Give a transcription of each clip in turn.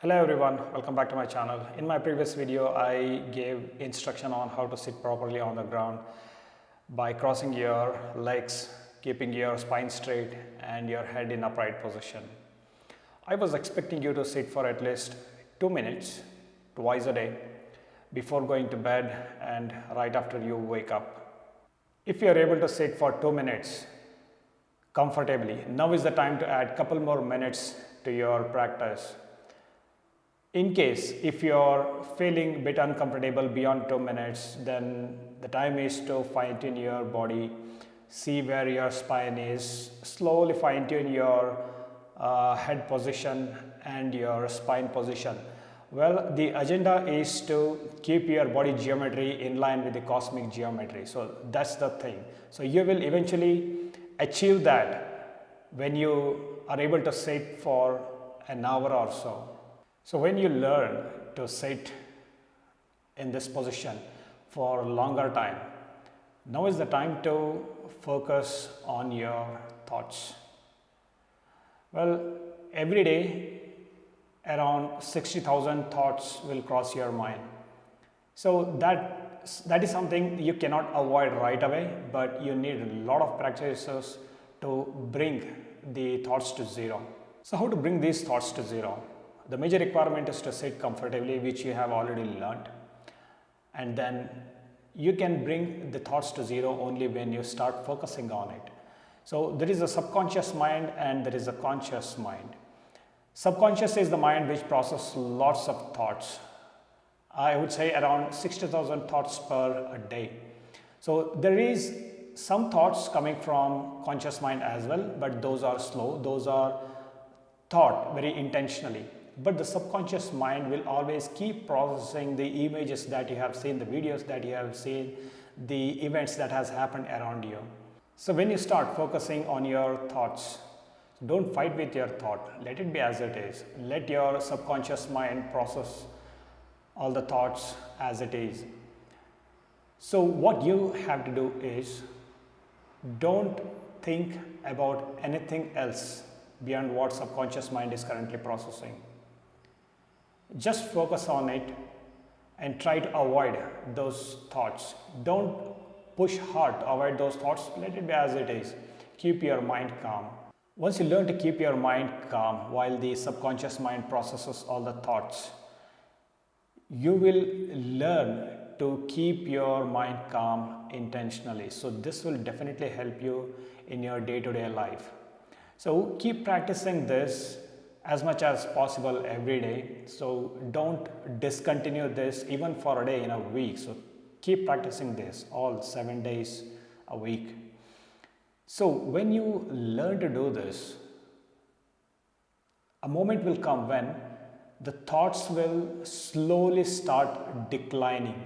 Hello everyone, welcome back to my channel. In my previous video, I gave instruction on how to sit properly on the ground by crossing your legs, keeping your spine straight and your head in upright position. I was expecting you to sit for at least 2 minutes twice a day before going to bed and right after you wake up. If you are able to sit for 2 minutes comfortably, now is the time to add couple more minutes to your practice. In case if you're feeling a bit uncomfortable beyond 2 minutes, then the time is to fine tune your body, see where your spine is, slowly fine tune your head position and your spine position. Well, the agenda is to keep your body geometry in line with the cosmic geometry. So that's the thing. So you will eventually achieve that when you are able to sit for an hour or so. So when you learn to sit in this position for a longer time, now is the time to focus on your thoughts. Well, every day around 60,000 thoughts will cross your mind. So that is something you cannot avoid right away, but you need a lot of practices to bring the thoughts to zero. So how to bring these thoughts to zero? The major requirement is to sit comfortably, which you have already learned, and then you can bring the thoughts to zero only when you start focusing on it. So there is a subconscious mind and there is a conscious mind. Subconscious is the mind which processes lots of thoughts. I would say around 60,000 thoughts per day. So there is some thoughts coming from conscious mind as well, but those are slow, those are thought very intentionally. But the subconscious mind will always keep processing the images that you have seen, the videos that you have seen, the events that has happened around you. So when you start focusing on your thoughts, don't fight with your thought, let it be as it is. Let your subconscious mind process all the thoughts as it is. So what you have to do is, don't think about anything else beyond what subconscious mind is currently processing. Just focus on it and try to avoid those thoughts. Don't push hard to avoid those thoughts, let it be as it is. Keep your mind calm. Once you learn to keep your mind calm while the subconscious mind processes all the thoughts, you will learn to keep your mind calm intentionally. So this will definitely help you in your day-to-day life. So keep practicing this as much as possible every day. So don't discontinue this even for a day in a week. So keep practicing this all 7 days a week. So when you learn to do this, a moment will come when the thoughts will slowly start declining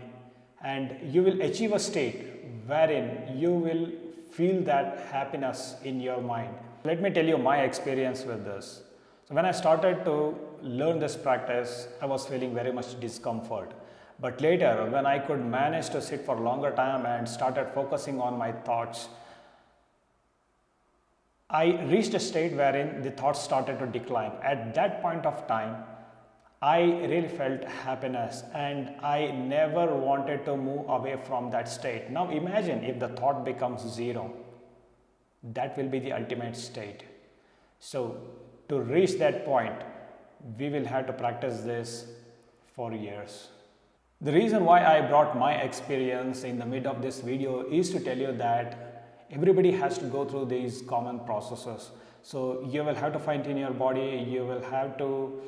and you will achieve a state wherein you will feel that happiness in your mind. Let me tell you my experience with this. So when I started to learn this practice, I was feeling very much discomfort. But later, when I could manage to sit for a longer time and started focusing on my thoughts, I reached a state wherein the thoughts started to decline. At that point of time, I really felt happiness and I never wanted to move away from that state. Now imagine if the thought becomes zero. That will be the ultimate state. So to reach that point, we will have to practice this for years. The reason why I brought my experience in the mid of this video is to tell you that everybody has to go through these common processes. So you will have to fine tune your body, you will have to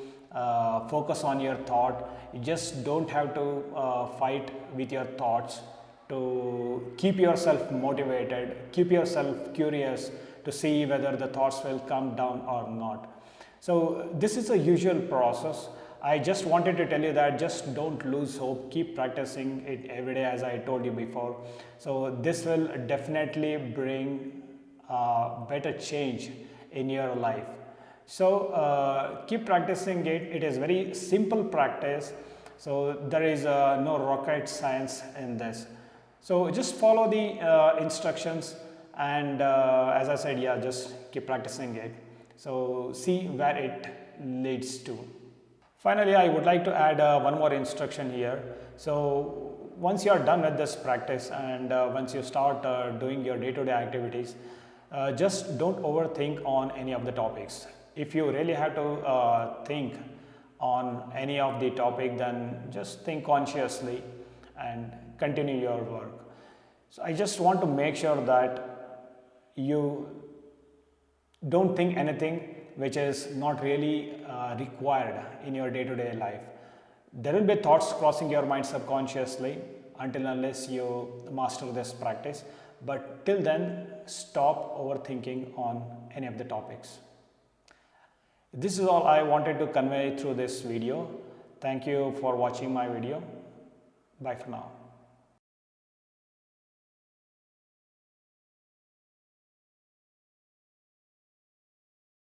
focus on your thought. You just don't have to fight with your thoughts. To keep yourself motivated, keep yourself curious to see whether the thoughts will come down or not. So this is a usual process. I just wanted to tell you that just don't lose hope, keep practicing it every day as I told you before. So this will definitely bring better change in your life. So keep practicing it. It is very simple practice. So there is no rocket science in this. So just follow the instructions and as I said, just keep practicing it. So see where it leads to. Finally, I would like to add one more instruction here. So once you are done with this practice and once you start doing your day-to-day activities, just don't overthink on any of the topics. If you really have to think on any of the topic, then just think consciously and continue your work. So I just want to make sure that you don't think anything which is not really required in your day-to-day life. There will be thoughts crossing your mind subconsciously until unless you master this practice, but till then stop overthinking on any of the topics. This is all I wanted to convey through this video. Thank you for watching my video. Bye for now.